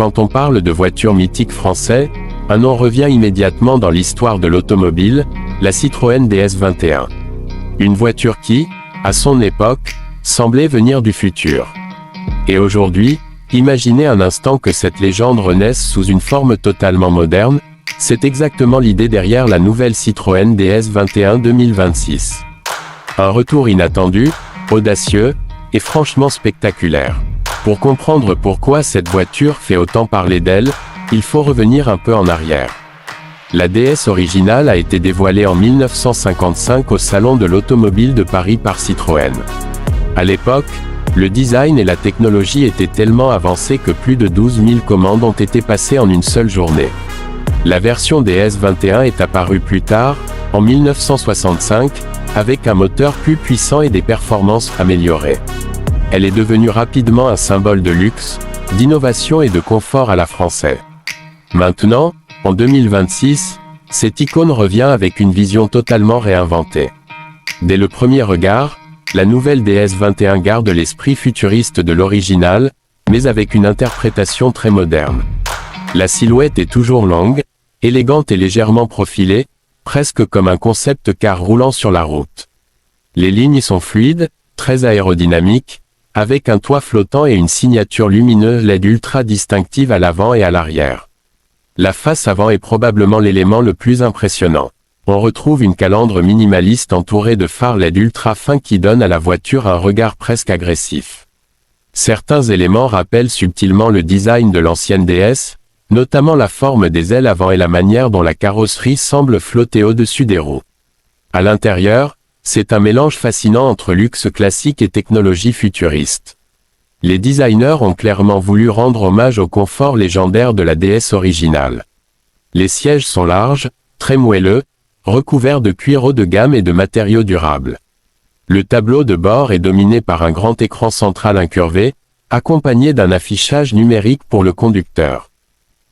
Quand on parle de voitures mythiques français, un nom revient immédiatement dans l'histoire de l'automobile, la Citroën DS21. Une voiture qui, à son époque, semblait venir du futur. Et aujourd'hui, imaginez un instant que cette légende renaisse sous une forme totalement moderne, c'est exactement l'idée derrière la nouvelle Citroën DS21 2026. Un retour inattendu, audacieux, et franchement spectaculaire. Pour comprendre pourquoi cette voiture fait autant parler d'elle, il faut revenir un peu en arrière. La DS originale a été dévoilée en 1955 au Salon de l'Automobile de Paris par Citroën. À l'époque, le design et la technologie étaient tellement avancés que plus de 12 000 commandes ont été passées en une seule journée. La version DS21 est apparue plus tard, en 1965, avec un moteur plus puissant et des performances améliorées. Elle est devenue rapidement un symbole de luxe, d'innovation et de confort à la française. Maintenant, en 2026, cette icône revient avec une vision totalement réinventée. Dès le premier regard, la nouvelle DS21 garde l'esprit futuriste de l'original, mais avec une interprétation très moderne. La silhouette est toujours longue, élégante et légèrement profilée, presque comme un concept car roulant sur la route. Les lignes sont fluides, très aérodynamiques, avec un toit flottant et une signature lumineuse LED ultra distinctive à l'avant et à l'arrière. La face avant est probablement l'élément le plus impressionnant. On retrouve une calandre minimaliste entourée de phares LED ultra fins qui donnent à la voiture un regard presque agressif. Certains éléments rappellent subtilement le design de l'ancienne DS, notamment la forme des ailes avant et la manière dont la carrosserie semble flotter au-dessus des roues. À l'intérieur, c'est un mélange fascinant entre luxe classique et technologie futuriste. Les designers ont clairement voulu rendre hommage au confort légendaire de la DS originale. Les sièges sont larges, très moelleux, recouverts de cuir haut de gamme et de matériaux durables. Le tableau de bord est dominé par un grand écran central incurvé, accompagné d'un affichage numérique pour le conducteur.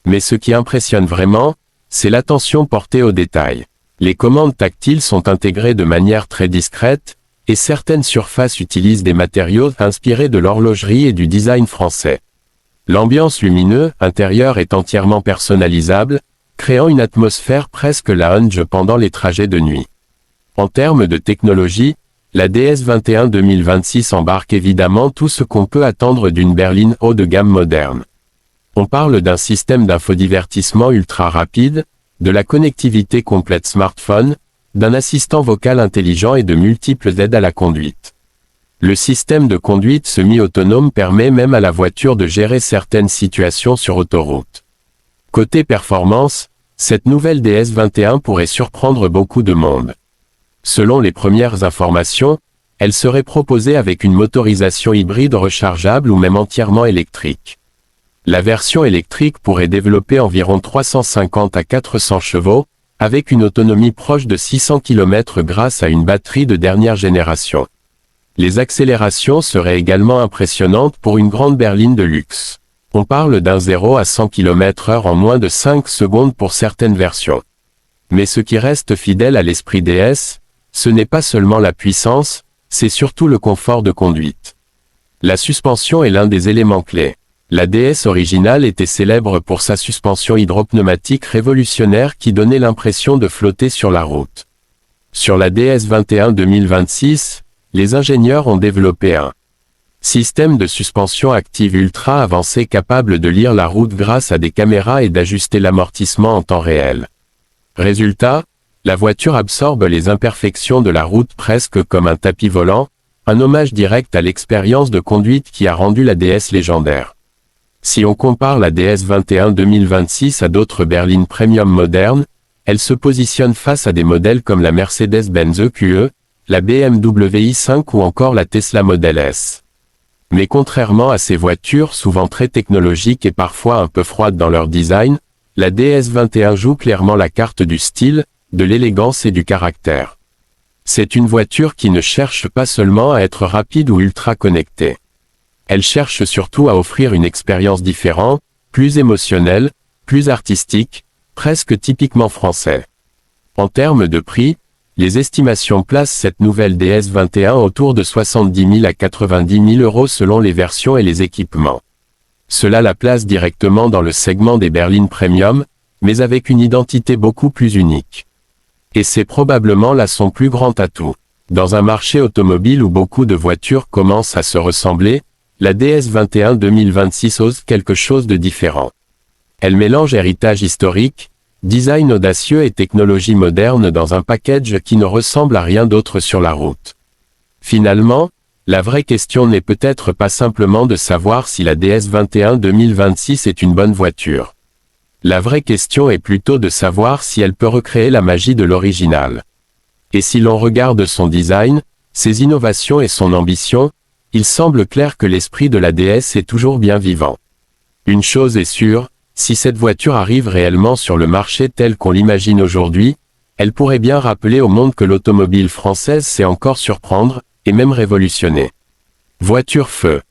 Mais ce qui impressionne vraiment, c'est l'attention portée aux détails. Les commandes tactiles sont intégrées de manière très discrète, et certaines surfaces utilisent des matériaux inspirés de l'horlogerie et du design français. L'ambiance lumineuse intérieure est entièrement personnalisable, créant une atmosphère presque lounge pendant les trajets de nuit. En termes de technologie, la DS21 2026 embarque évidemment tout ce qu'on peut attendre d'une berline haut de gamme moderne. On parle d'un système d'infodivertissement ultra rapide, de la connectivité complète smartphone, d'un assistant vocal intelligent et de multiples aides à la conduite. Le système de conduite semi-autonome permet même à la voiture de gérer certaines situations sur autoroute. Côté performance, cette nouvelle DS21 pourrait surprendre beaucoup de monde. Selon les premières informations, elle serait proposée avec une motorisation hybride rechargeable ou même entièrement électrique. La version électrique pourrait développer environ 350 à 400 chevaux, avec une autonomie proche de 600 km grâce à une batterie de dernière génération. Les accélérations seraient également impressionnantes pour une grande berline de luxe. On parle d'un 0 à 100 km/h en moins de 5 secondes pour certaines versions. Mais ce qui reste fidèle à l'esprit DS, ce n'est pas seulement la puissance, c'est surtout le confort de conduite. La suspension est l'un des éléments clés. La DS originale était célèbre pour sa suspension hydropneumatique révolutionnaire qui donnait l'impression de flotter sur la route. Sur la DS21 2026, les ingénieurs ont développé un système de suspension active ultra avancé capable de lire la route grâce à des caméras et d'ajuster l'amortissement en temps réel. Résultat, la voiture absorbe les imperfections de la route presque comme un tapis volant, un hommage direct à l'expérience de conduite qui a rendu la DS légendaire. Si on compare la DS21 2026 à d'autres berlines premium modernes, elle se positionne face à des modèles comme la Mercedes-Benz EQE, la BMW i5 ou encore la Tesla Model S. Mais contrairement à ces voitures souvent très technologiques et parfois un peu froides dans leur design, la DS21 joue clairement la carte du style, de l'élégance et du caractère. C'est une voiture qui ne cherche pas seulement à être rapide ou ultra connectée. Elle cherche surtout à offrir une expérience différente, plus émotionnelle, plus artistique, presque typiquement français. En termes de prix, les estimations placent cette nouvelle DS21 autour de 70 000 à 90 000 € selon les versions et les équipements. cela la place directement dans le segment des berlines premium, mais avec une identité beaucoup plus unique. Et c'est probablement là son plus grand atout. Dans un marché automobile où beaucoup de voitures commencent à se ressembler, la DS21 2026 ose quelque chose de différent. Elle mélange héritage historique, design audacieux et technologie moderne dans un package qui ne ressemble à rien d'autre sur la route. Finalement, la vraie question n'est peut-être pas simplement de savoir si la DS21 2026 est une bonne voiture. La vraie question est plutôt de savoir si elle peut recréer la magie de l'original. Et si l'on regarde son design, ses innovations et son ambition, il semble clair que l'esprit de la DS est toujours bien vivant. Une chose est sûre, si cette voiture arrive réellement sur le marché tel qu'on l'imagine aujourd'hui, elle pourrait bien rappeler au monde que l'automobile française sait encore surprendre, et même révolutionner. Voiture feu.